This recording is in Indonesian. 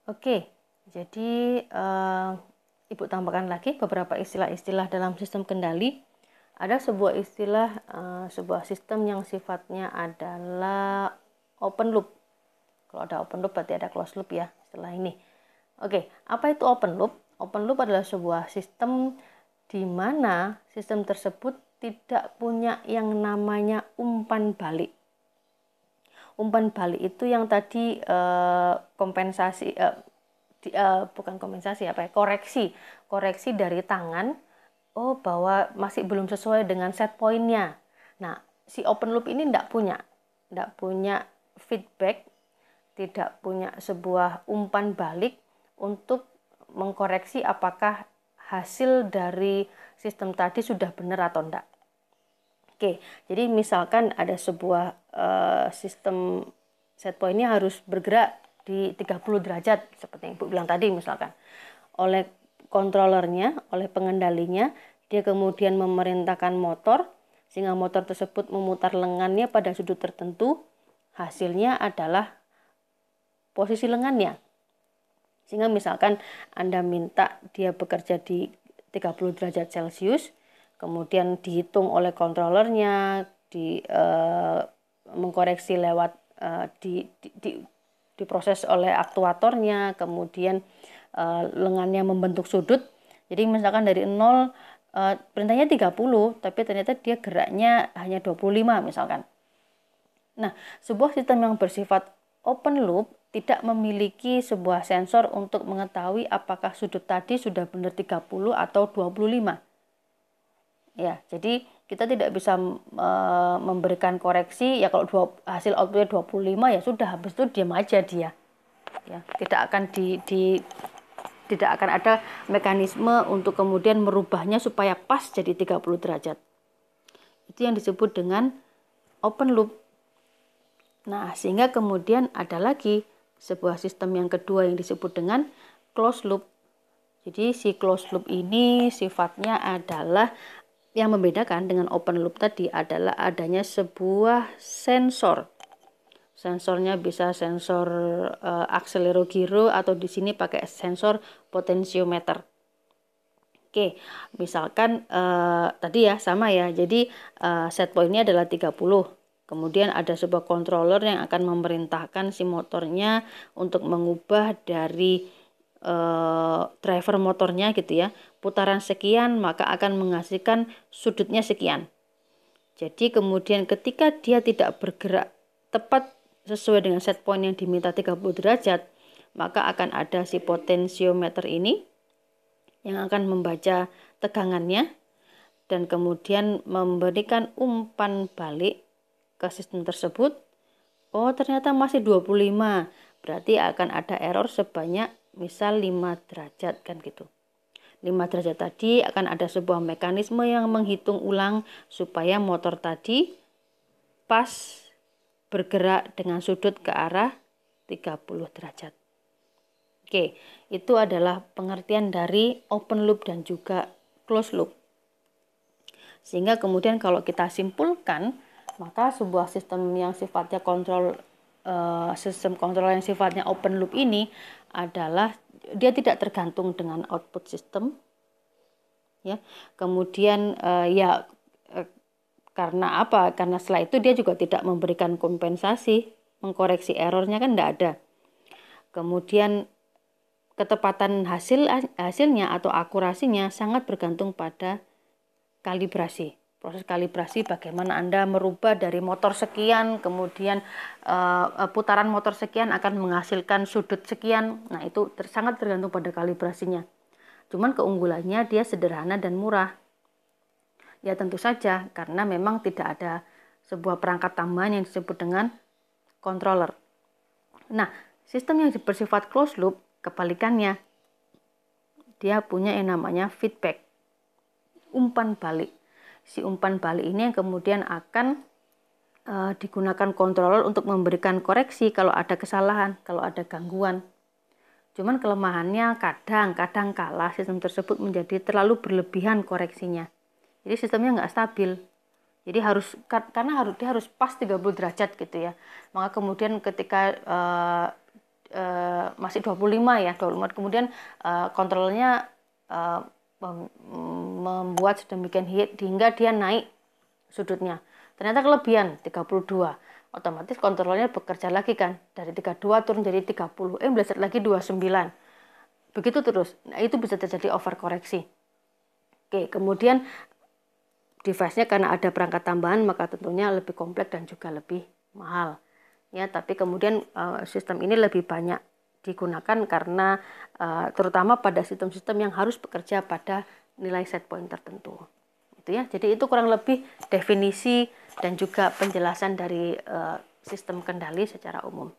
Oke, jadi Ibu tambahkan lagi beberapa istilah-istilah dalam sistem kendali. Ada sebuah istilah, sebuah sistem yang sifatnya adalah open loop. Kalau ada open loop berarti ada closed loop ya setelah ini. Oke, apa itu open loop? Open loop adalah sebuah sistem di mana sistem tersebut tidak punya yang namanya umpan balik. Umpan balik itu yang tadi kompensasi, bukan kompensasi, koreksi dari tangan, bahwa masih belum sesuai dengan set pointnya. Nah, si open loop ini tidak punya feedback, tidak punya sebuah umpan balik untuk mengkoreksi apakah hasil dari sistem tadi sudah benar atau tidak. Oke, jadi misalkan ada sebuah sistem set pointnya harus bergerak di 30 derajat seperti yang Ibu bilang tadi misalkan. Oleh kontrolernya, oleh pengendalinya, dia kemudian memerintahkan motor sehingga motor tersebut memutar lengannya pada sudut tertentu. Hasilnya adalah posisi lengannya. Sehingga misalkan Anda minta dia bekerja di 30 derajat Celcius, kemudian dihitung oleh kontrolernya, mengkoreksi lewat diproses oleh aktuatornya, kemudian lengannya membentuk sudut. Jadi misalkan dari 0 perintahnya 30, tapi ternyata dia geraknya hanya 25 misalkan. Nah, sebuah sistem yang bersifat open loop tidak memiliki sebuah sensor untuk mengetahui apakah sudut tadi sudah benar 30 atau 25. Ya, jadi kita tidak bisa memberikan koreksi ya kalau hasil outputnya 25 ya sudah, habis itu diam aja dia. Ya, tidak akan ada mekanisme untuk kemudian merubahnya supaya pas jadi 30 derajat. Itu yang disebut dengan open loop. Nah, sehingga kemudian ada lagi sebuah sistem yang kedua yang disebut dengan closed loop. Jadi si closed loop ini sifatnya adalah, yang membedakan dengan open loop tadi adalah adanya sebuah sensor. Sensornya bisa sensor akselerogiro atau di sini pakai sensor potensiometer. Oke, misalkan tadi ya sama ya. Jadi set pointnya adalah 30. Kemudian ada sebuah controller yang akan memerintahkan si motornya untuk mengubah dari driver motornya gitu ya, putaran sekian maka akan menghasilkan sudutnya sekian. Jadi kemudian ketika dia tidak bergerak tepat sesuai dengan set point yang diminta 30 derajat, maka akan ada si potensiometer ini yang akan membaca tegangannya dan kemudian memberikan umpan balik ke sistem tersebut. Oh, ternyata masih 25. Berarti akan ada error sebanyak misal 5 derajat kan gitu. 5 derajat tadi akan ada sebuah mekanisme yang menghitung ulang supaya motor tadi pas bergerak dengan sudut ke arah 30 derajat. Oke, itu adalah pengertian dari open loop dan juga closed loop. Sehingga kemudian kalau kita simpulkan, maka sebuah sistem yang sifatnya sistem kontrol yang sifatnya open loop ini adalah dia tidak tergantung dengan output sistem, ya. Kemudian karena apa? Karena setelah itu dia juga tidak memberikan kompensasi, mengkoreksi errornya kan tidak ada. Kemudian ketepatan hasilnya atau akurasinya sangat bergantung pada kalibrasi. Proses kalibrasi bagaimana Anda merubah dari motor sekian, kemudian putaran motor sekian akan menghasilkan sudut sekian. Nah, itu sangat tergantung pada kalibrasinya. Cuman keunggulannya dia sederhana dan murah. Ya tentu saja karena memang tidak ada sebuah perangkat tambahan yang disebut dengan controller. Nah, sistem yang bersifat closed loop kebalikannya. Dia punya yang namanya feedback, umpan balik. Si umpan balik ini yang kemudian akan digunakan controller untuk memberikan koreksi kalau ada kesalahan, kalau ada gangguan. Cuman kelemahannya kadang kala sistem tersebut menjadi terlalu berlebihan koreksinya. Jadi sistemnya nggak stabil. Jadi dia harus pas 30 derajat gitu ya. Maka kemudian ketika masih 25 ya, 25. Kemudian kontrolnya membuat sedemikian hingga dia naik sudutnya. Ternyata kelebihan 32. Otomatis kontrolnya bekerja lagi kan. Dari 32 turun jadi 30. Meleset lagi 29. Begitu terus. Nah, itu bisa terjadi overkoreksi. Oke, kemudian device-nya karena ada perangkat tambahan maka tentunya lebih kompleks dan juga lebih mahal. Ya, tapi kemudian sistem ini lebih banyak digunakan karena terutama pada sistem-sistem yang harus bekerja pada nilai set point tertentu. Itu ya. Jadi itu kurang lebih definisi dan juga penjelasan dari sistem kendali secara umum.